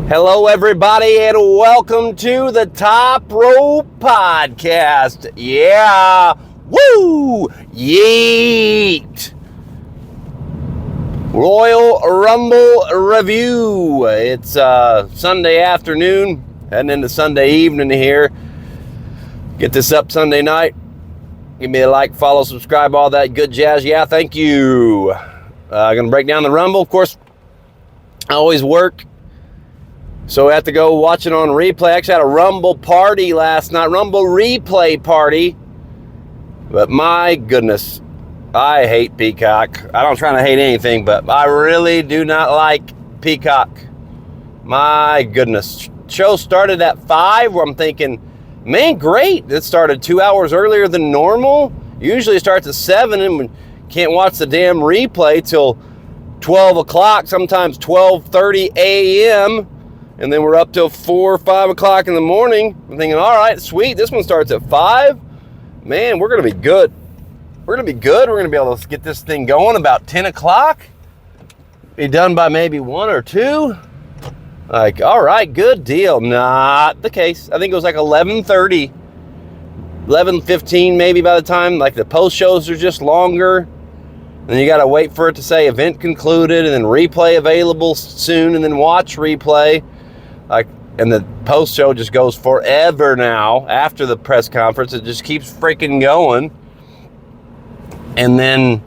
Hello, everybody, and welcome to the Top Rope Podcast. Yeah, woo, yeet. Royal Rumble review. It's Sunday afternoon, heading into Sunday evening here. Get this up Sunday night. Give me a like, follow, subscribe, all that good jazz. Yeah, thank you. Gonna break down the Rumble. Of course, I always work, so I have to go watch it on replay. I actually had a Rumble party last night, Rumble replay party. But my goodness, I hate Peacock. I don't try to hate anything, but I really do not like Peacock. My goodness. Show started at 5, where I'm thinking, man, great. It started 2 hours earlier than normal. Usually it starts at 7, and we can't watch the damn replay till 12 o'clock, sometimes 12:30 a.m., and then we're up till 4 or 5 o'clock in the morning. I'm thinking, all right, sweet. This one starts at 5. Man, we're going to be good. We're going to be good. We're going to be able to get this thing going about 10 o'clock. Be done by maybe 1 or 2. Like, all right, good deal. Not the case. I think it was like 11:30, 11:15 maybe by the time. Like the post shows are just longer. Then you got to wait for it to say event concluded, and then replay available soon, and then watch replay. Like, and the post show just goes forever now. After the press conference, it just keeps freaking going. And then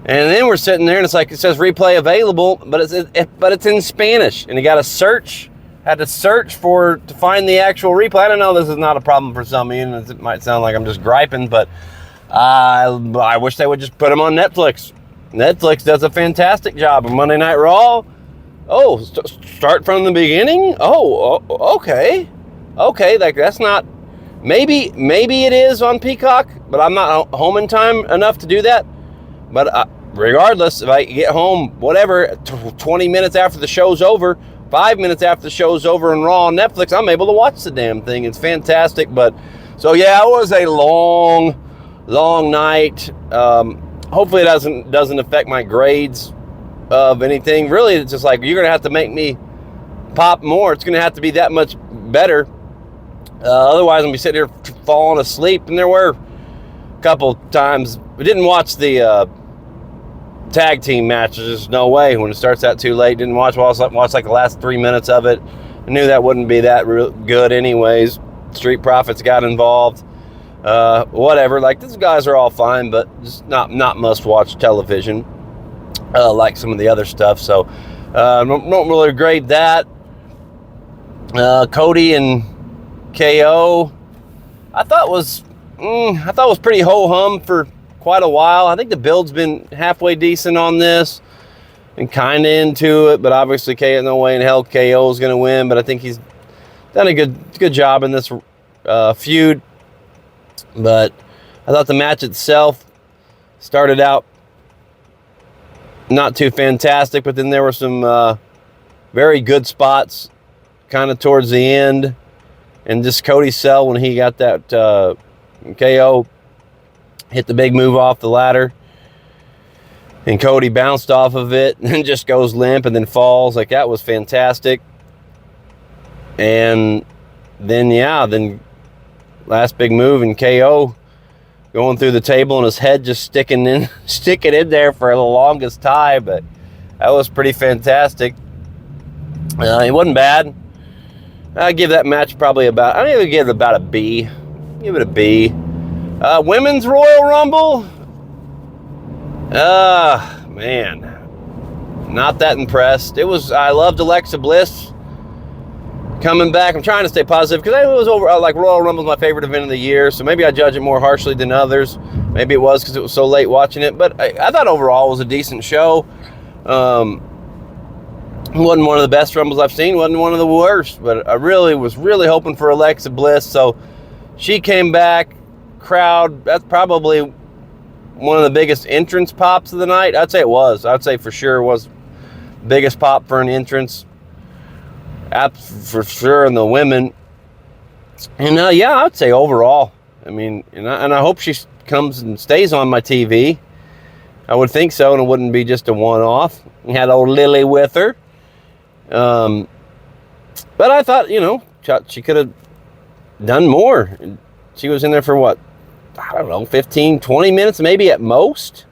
we're sitting there, and it's like it says replay available, but it's in Spanish, and you got to search. Had to search to find the actual replay. I don't know. This is not a problem for some of you, and it might sound like I'm just griping, but I wish they would just put them on Netflix. Netflix does a fantastic job on Monday Night Raw. Oh, start from the beginning? Oh, okay. Okay, like that's not... Maybe it is on Peacock, but I'm not home in time enough to do that. But regardless, if I get home, whatever, 20 minutes after the show's over, 5 minutes after the show's over and Raw on Netflix, I'm able to watch the damn thing. It's fantastic. But so yeah, it was a long night. Hopefully it doesn't affect my grades of anything. Really, it's just like, you're gonna have to make me pop more. It's gonna have to be that much better. Otherwise, I'm gonna be sitting here falling asleep. And there were a couple times we didn't watch the tag team matches. There's no way when it starts out too late. Didn't watch like the last 3 minutes of it. I knew that wouldn't be that good anyways. Street Profits got involved. Whatever. Like, these guys are all fine, but just not must-watch television. Like some of the other stuff, so don't really grade that. Cody and KO, I thought was pretty ho-hum for quite a while. I think the build's been halfway decent on this, and kind of into it, but obviously no way in hell KO is going to win. But I think he's done a good job in this feud. But I thought the match itself started out not too fantastic, but then there were some very good spots kind of towards the end. And just Cody's sell when he got that KO, hit the big move off the ladder. And Cody bounced off of it and just goes limp and then falls. Like, that was fantastic. And then last big move, and KO going through the table, and his head just sticking in there for the longest time. But that was pretty fantastic. It wasn't bad. I give that match probably I'm going to give it about a B. Give it a B. Women's Royal Rumble. Man, not that impressed. I loved Alexa Bliss coming back. I'm trying to stay positive because it was like Royal Rumble is my favorite event of the year, so maybe I judge it more harshly than others. Maybe it was because it was so late watching it, but I thought overall it was a decent show. Wasn't one of the best Rumbles I've seen, wasn't one of the worst, but I was really hoping for Alexa Bliss, so she came back. Crowd, that's probably one of the biggest entrance pops of the night. I'd say for sure was the biggest pop for an entrance. For sure in the women. And yeah, I'd say overall. I mean, and I hope she comes and stays on my TV. I would think so, and it wouldn't be just a one-off. We had old Lily with her. But I thought, she could have done more. She was in there for what? I don't know, 15, 20 minutes maybe at most.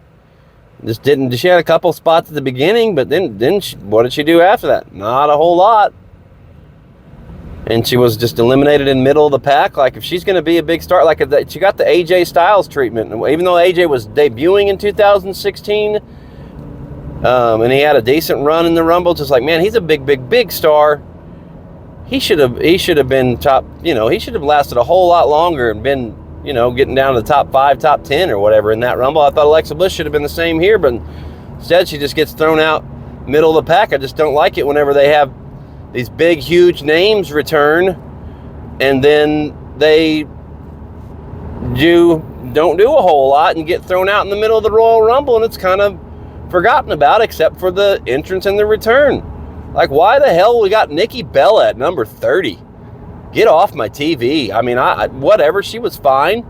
Just didn't. She had a couple spots at the beginning, but then what did she do after that? Not a whole lot. And she was just eliminated in the middle of the pack. Like, if she's going to be a big star, like if she got the AJ Styles treatment, even though AJ was debuting in 2016, and he had a decent run in the Rumble, just like, man, he's a big star. He should have been top. He should have lasted a whole lot longer and been, getting down to the top 5, top 10 or whatever in that Rumble. I thought Alexa Bliss should have been the same here, but instead she just gets thrown out middle of the pack. I just don't like it whenever they have these big, huge names return and then they don't do a whole lot and get thrown out in the middle of the Royal Rumble, and it's kind of forgotten about except for the entrance and the return. Like, why the hell we got Nikki Bella at number 30? Get off my TV. I mean, whatever. She was fine.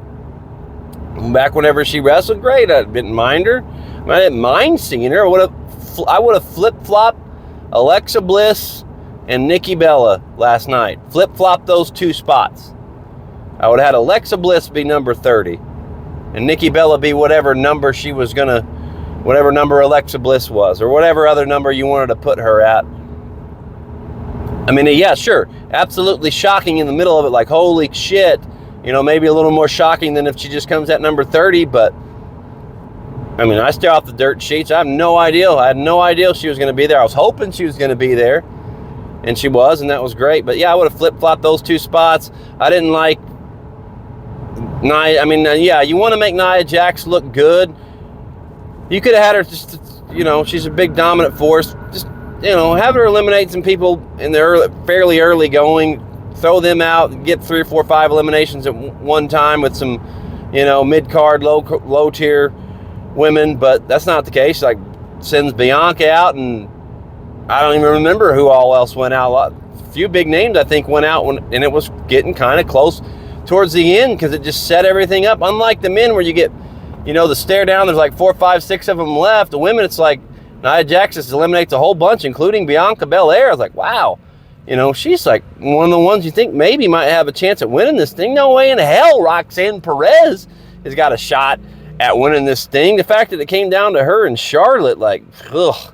Back whenever she wrestled, great. I didn't mind her. I didn't mind seeing her. I would have flip-flopped Alexa Bliss and Nikki Bella last night. Flip-flopped those 2 spots. I would have had Alexa Bliss be number 30. And Nikki Bella be whatever number whatever number Alexa Bliss was, or whatever other number you wanted to put her at. I mean, yeah, sure. Absolutely shocking in the middle of it, like, holy shit. Maybe a little more shocking than if she just comes at number 30, but I mean, I stare off the dirt sheets. I have no idea. I had no idea she was going to be there. I was hoping she was going to be there, and she was, and that was great. But yeah, I would have flip-flopped those 2 spots. I didn't like Nia. I mean, yeah, you want to make Nia Jax look good. You could have had her just, she's a big dominant force. Just, have her eliminate some people in the fairly early going, throw them out, get 3 or 4 or 5 eliminations at one time with some, mid-card, low-tier women, but that's not the case. Like, sends Bianca out, and I don't even remember who all else went out. A few big names, I think, went out, and it was getting kind of close towards the end because it just set everything up. Unlike the men where you get, the stare down, there's like 4, 5, 6 of them left. The women, it's like Nia Jax just eliminates a whole bunch, including Bianca Belair. I was like, wow. She's like one of the ones you think maybe might have a chance at winning this thing. No way in hell Roxanne Perez has got a shot at winning this thing. The fact that it came down to her and Charlotte, like, ugh.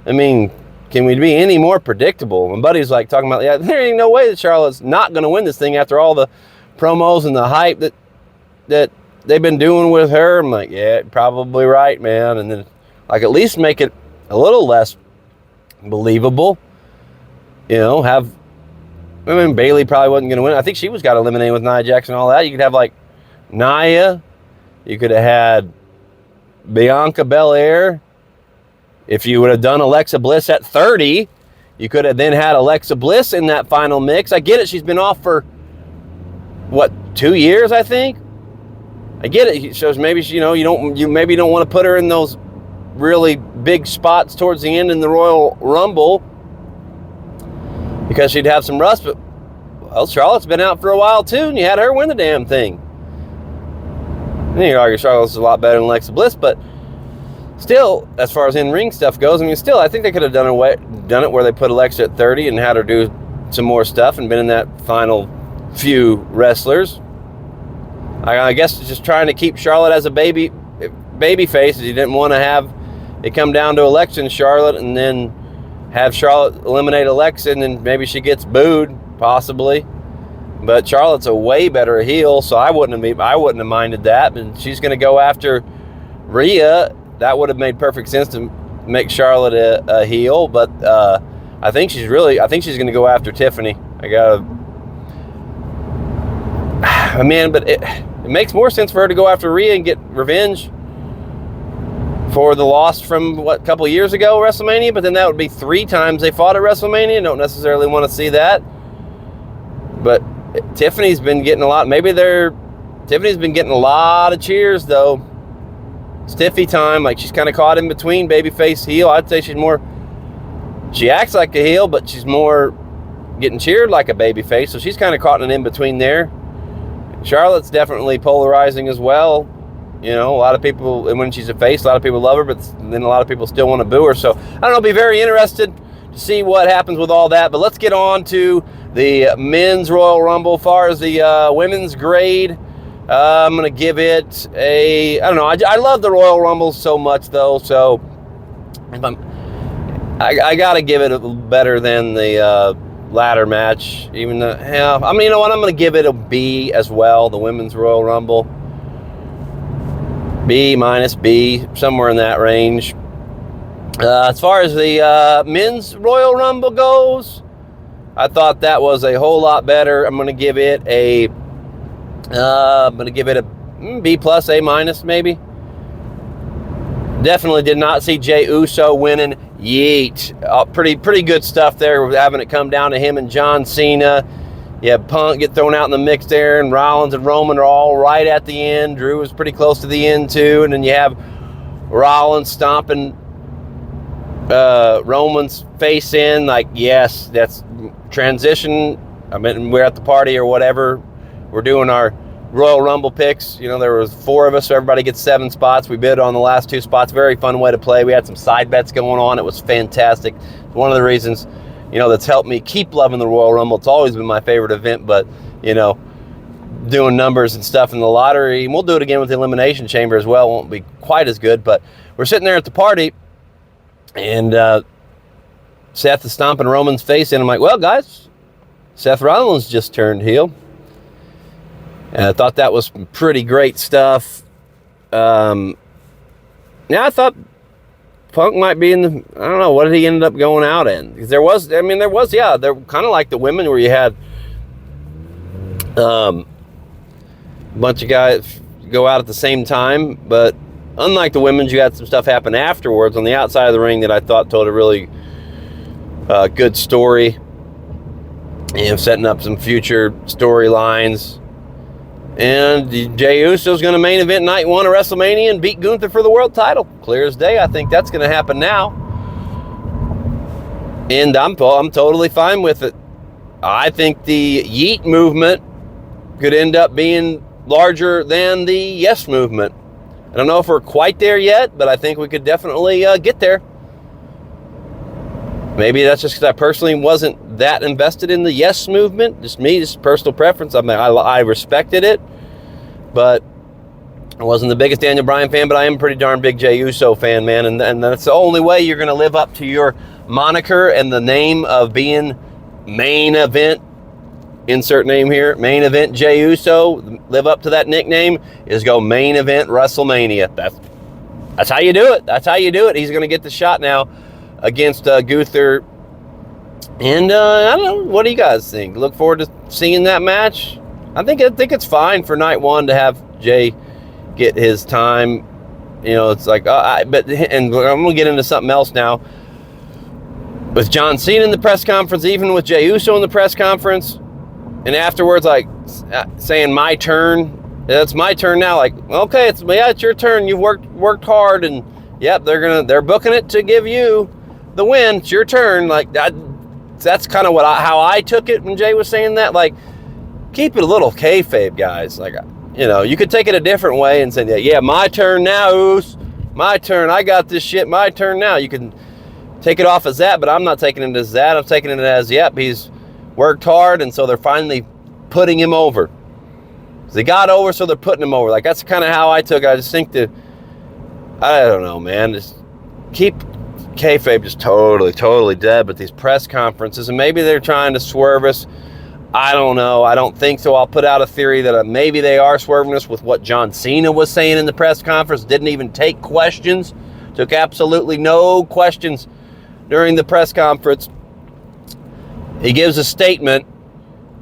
I mean, can we be any more predictable? My buddy's like talking about, yeah, there ain't no way that Charlotte's not going to win this thing after all the promos and the hype that they've been doing with her. I'm like, yeah, probably right, man. And then, like, at least make it a little less believable. Bailey probably wasn't going to win. I think she got eliminated with Nia Jax and all that. You could have, like, Nia. You could have had Bianca Belair. If you would have done Alexa Bliss at 30, you could have then had Alexa Bliss in that final mix. I get it. She's been off for, 2 years, I think? I get it. So maybe, you maybe don't want to put her in those really big spots towards the end in the Royal Rumble because she'd have some rust, but, well, Charlotte's been out for a while too, and you had her win the damn thing. And you could argue Charlotte's a lot better than Alexa Bliss, but still, as far as in-ring stuff goes, I mean, still, I think they could have done it where they put Alexa at 30 and had her do some more stuff and been in that final few wrestlers. I guess just trying to keep Charlotte as a baby face. He didn't want to have it come down to Alexa and Charlotte and then have Charlotte eliminate Alexa and then maybe she gets booed, possibly. But Charlotte's a way better heel, so I wouldn't have minded that. And she's going to go after Rhea. That would have made perfect sense to make Charlotte a heel. But I think she's going to go after Tiffany. But it makes more sense for her to go after Rhea and get revenge for the loss from, a couple years ago, WrestleMania, but then that would be 3 times they fought at WrestleMania. Don't necessarily want to see that. But Tiffany's been getting a lot. Tiffany's been getting a lot of cheers, though. It's Tiffy time. Like, she's kind of caught in between babyface, heel. I'd say she acts like a heel, but she's more getting cheered like a babyface, so she's kind of caught in an in-between there. Charlotte's definitely polarizing as well. A lot of people, and when she's a face, a lot of people love her, but then a lot of people still want to boo her. So, I don't know, be very interested see what happens with all that. But let's get on to the men's Royal Rumble. As far as the women's grade, I'm going to give it a, I don't know. I love the Royal Rumble so much, though. So if I got to give it better than the ladder match. Even though, yeah, I mean, you know what? I'm going to give it a B as well, the women's Royal Rumble. B minus B, somewhere in that range. As far as the men's Royal Rumble goes, I thought that was a whole lot better. I'm going to give it a B plus, A minus maybe. Definitely did not see Jey Uso winning. Yeet. Pretty good stuff there, having it come down to him and John Cena. You have Punk get thrown out in the mix there, and Rollins and Roman are all right at the end. Drew was pretty close to the end too, and then you have Rollins stomping Roman's face in. Like, yes, that's transition. I mean, we're at the party or whatever. We're doing our Royal Rumble picks. You know, there was 4 of us, so everybody gets 7 spots. We bid on the last 2 spots. Very fun way to play. We had some side bets going on. It was fantastic. One of the reasons, you know, that's helped me keep loving the Royal Rumble. It's always been my favorite event, but, you know, doing numbers and stuff in the lottery, and we'll do it again with the Elimination Chamber as well. It won't be quite as good, but we're sitting there at the party, and Seth is stomping Roman's face in. I'm like, well, guys, Seth Rollins just turned heel. And I thought that was pretty great stuff. Yeah, I thought Punk might be in the, I don't know, what did he end up going out in? Because there was, yeah, they're kind of like the women where you had a bunch of guys go out at the same time. But unlike the women's, you had some stuff happen afterwards on the outside of the ring that I thought told a really good story. And setting up some future storylines. And Jey Uso's going to main event night 1 of WrestleMania and beat Gunther for the world title. Clear as day. I think that's going to happen now. And I'm totally fine with it. I think the Yeet movement could end up being larger than the Yes movement. I don't know if we're quite there yet, but I think we could definitely get there. Maybe that's just because I personally wasn't that invested in the Yes movement. Just me, just personal preference. I mean, I respected it, but I wasn't the biggest Daniel Bryan fan, but I am a pretty darn big Jey Uso fan, man. And that's the only way you're going to live up to your moniker and the name of being main event, insert name here, main event Jey Uso, live up to that nickname, is go main event WrestleMania. That's how you do it. That's how you do it. He's going to get the shot now against Gunther. And I don't know, what do you guys think? Look forward to seeing that match. I think it's fine for night 1 to have Jey get his time. You know, it's like, and I'm gonna get into something else now. With John Cena in the press conference, even with Jey Uso in the press conference, and afterwards, like saying my turn. It's my turn now. Like, okay, it's your turn. You've worked hard, and yep, they're booking it to give you the win. It's your turn. Like that's kind of how I took it when Jey was saying that. Like, keep it a little kayfabe, guys. Like, you know, you could take it a different way and say, yeah, my turn now, Oos. My turn. I got this shit. My turn now. You can take it off as that, but I'm not taking it as that. I'm taking it as, yep, he's worked hard, and so they're finally putting him over. They got over, so they're putting him over. Like, that's kind of how I took it. I just think I don't know, man. Just keep kayfabe just totally dead. But these press conferences, and maybe they're trying to swerve us. I don't know. I don't think so. I'll put out a theory that maybe they are swerving us with what John Cena was saying in the press conference. Didn't even take questions. Took absolutely no questions during the press conference. He gives a statement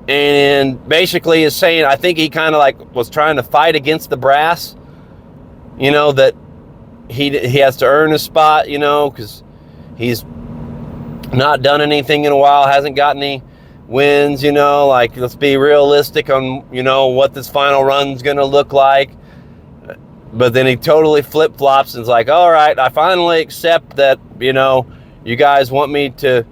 and basically is saying, I think he kind of like was trying to fight against the brass, you know, that he has to earn a spot, you know, because he's not done anything in a while, hasn't got any wins, you know, like, let's be realistic on, you know, what this final run's going to look like. But then he totally flip-flops and is like, all right, I finally accept that, you know, you guys want me to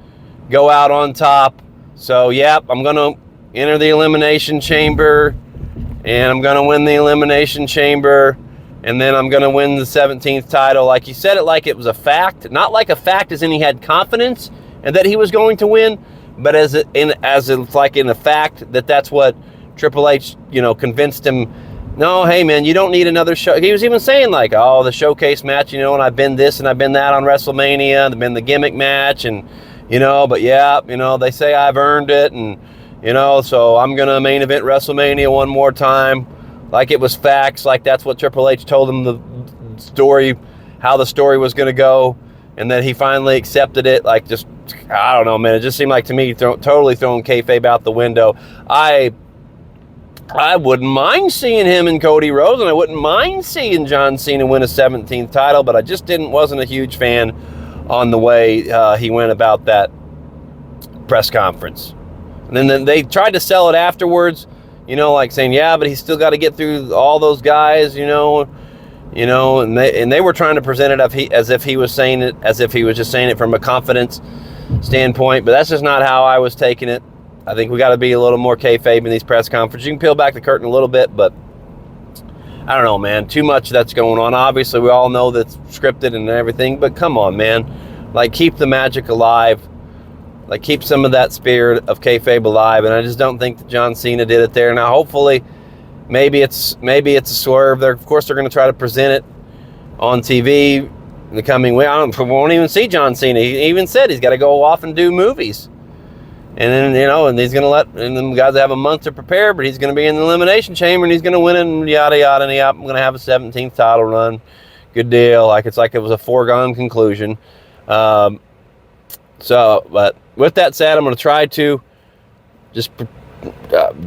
go out on top. So, yep, I'm going to enter the Elimination Chamber, and I'm going to win the Elimination Chamber, and then I'm going to win the 17th title. Like, he said it like it was a fact. Not like a fact as in he had confidence and that he was going to win, but as a fact that that's what Triple H, convinced him. No, hey man, you don't need another show. He was even saying like, oh, the showcase match, and I've been this and I've been that on WrestleMania, and I've been the gimmick match, and but yeah, they say I've earned it, and so I'm gonna main event WrestleMania one more time, like it was facts, like that's what Triple H told him the story, how the story was gonna go, and then he finally accepted it. Like, just, I don't know, man, it just seemed like to me totally throwing kayfabe out the window. I wouldn't mind seeing him and Cody Rhodes, and I wouldn't mind seeing John Cena win a 17th title, but I just wasn't a huge fan on the way he went about that press conference. And then they tried to sell it afterwards, like saying, yeah, but he's still got to get through all those guys, and they were trying to present it as if he was saying it, as if he was just saying it from a confidence standpoint, but that's just not how I was taking it. I think we got to be a little more kayfabe in these press conferences. You can peel back the curtain a little bit, but I don't know, man. Too much that's going on. Obviously, we all know that's scripted and everything, but come on, man. Like, keep the magic alive. Like, keep some of that spirit of kayfabe alive, and I just don't think that John Cena did it there. Now, hopefully, maybe it's a swerve. Of course, they're going to try to present it on TV in the coming week. We won't even see John Cena. He even said he's got to go off and do movies. And then, and he's going to and them guys have a month to prepare, but he's going to be in the Elimination Chamber, and he's going to win it, and yada, yada, and I'm going to have a 17th title run. Good deal. It's like it was a foregone conclusion. But with that said, I'm going to try to just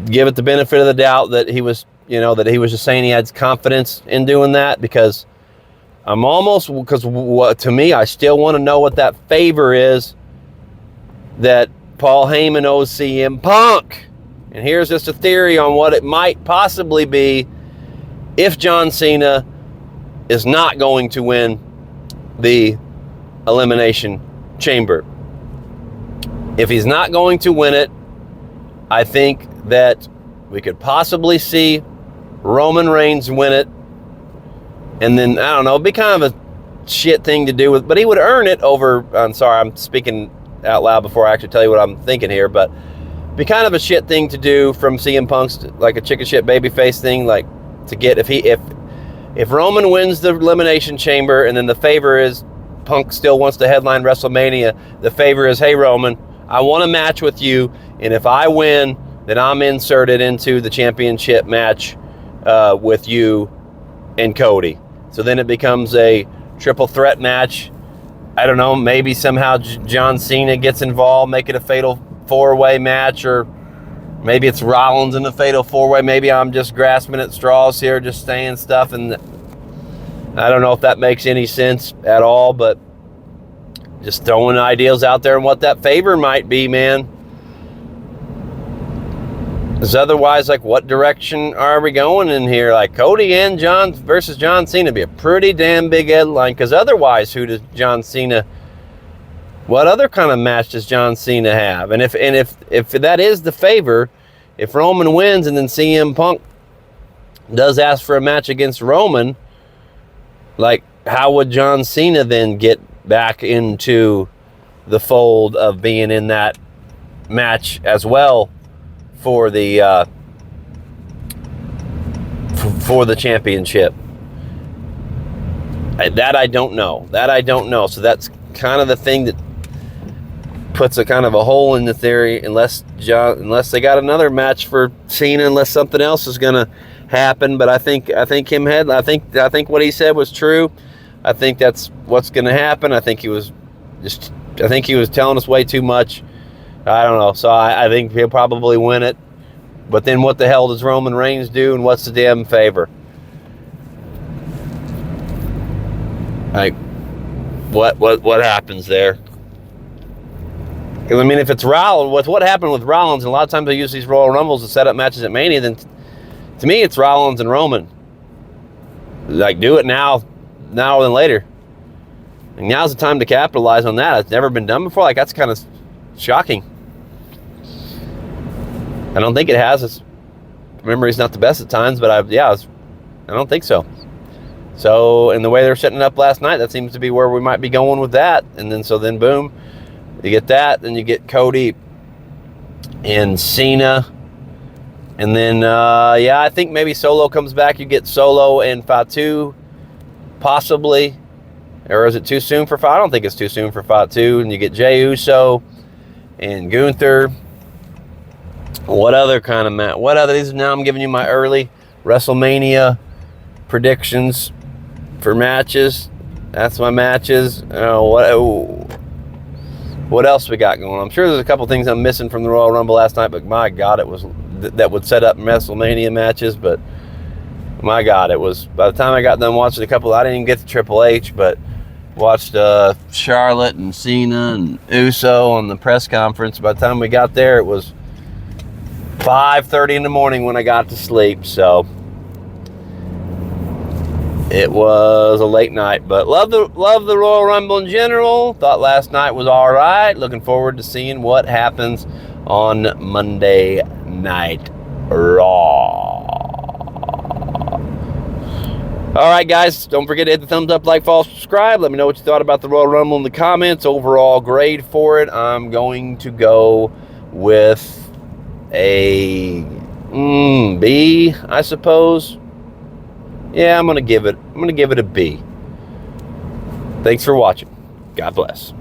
give it the benefit of the doubt that he was, that he was just saying he had confidence in doing that, because to me, I still want to know what that favor is that Paul Heyman owes CM Punk. And here's just a theory on what it might possibly be if John Cena is not going to win the Elimination Chamber. If he's not going to win it, I think that we could possibly see Roman Reigns win it. And then, I don't know, it'd be kind of a shit thing to do but he would earn it over, I'm sorry, I'm speaking out loud before I actually tell you what I'm thinking here, but be kind of a shit thing to do from CM Punk's, like a chicken shit babyface thing, like to get, if Roman wins the Elimination Chamber, and then the favor is Punk still wants to headline WrestleMania, the favor is, hey Roman, I want a match with you, and if I win, then I'm inserted into the championship match with you and Cody. So then it becomes a triple threat match. I don't know, maybe somehow John Cena gets involved, make it a fatal four-way match, or maybe it's Rollins in the fatal four-way. Maybe I'm just grasping at straws here, just saying stuff, and I don't know if that makes any sense at all, but just throwing ideas out there and what that favor might be, man. Because otherwise, like, what direction are we going in here? Like, Cody and John versus John Cena be a pretty damn big headline. Because otherwise, who does John Cena? What other kind of match does John Cena have? And if that is the favor, if Roman wins and then CM Punk does ask for a match against Roman, like, how would John Cena then get back into the fold of being in that match as well? For the championship, that I don't know. So that's kind of the thing that puts a kind of a hole in the theory, unless they got another match for Cena, unless something else is going to happen. But I think what he said was true. I think that's what's going to happen. I think he was telling us way too much. I don't know. So I think he'll probably win it. But then what the hell does Roman Reigns do, and what's the damn favor? Like, what happens there? Because, I mean, if it's Rollins, with what happened with Rollins, and a lot of times they use these Royal Rumbles to set up matches at Mania, then to me it's Rollins and Roman. Like, do it now than later. And now's the time to capitalize on that. It's never been done before. Like, that's kind of shocking. I don't think it has. Memory's not the best at times, but I don't think so. So, and the way they're setting it up last night, that seems to be where we might be going with that. And then, boom, You get that, then you get Cody and Cena. And then, yeah, I think maybe Solo comes back. You get Solo and Fatu, possibly. Or is it too soon for Fatu? I don't think it's too soon for Fatu. And you get Jey Uso and Gunther. What other kind of match? What other? These now I'm giving you my early WrestleMania predictions for matches. That's my matches. What else we got going on? I'm sure there's a couple things I'm missing from the Royal Rumble last night, but my God, it was that would set up WrestleMania matches. But my God, it was, by the time I got done watching a couple, I didn't even get to Triple H, but watched Charlotte and Cena and Uso on the press conference. By the time we got there, it was 5:30 in the morning when I got to sleep. So it was a late night, but love the Royal Rumble in general. Thought last night was all right. Looking forward to seeing what happens on Monday Night Raw. All right, guys, don't forget to hit the thumbs up, like, follow, subscribe. Let me know what you thought about the Royal Rumble in the comments. Overall grade for it, I'm going to go with a B, I suppose. Yeah, I'm gonna give it a B. Thanks for watching. God bless.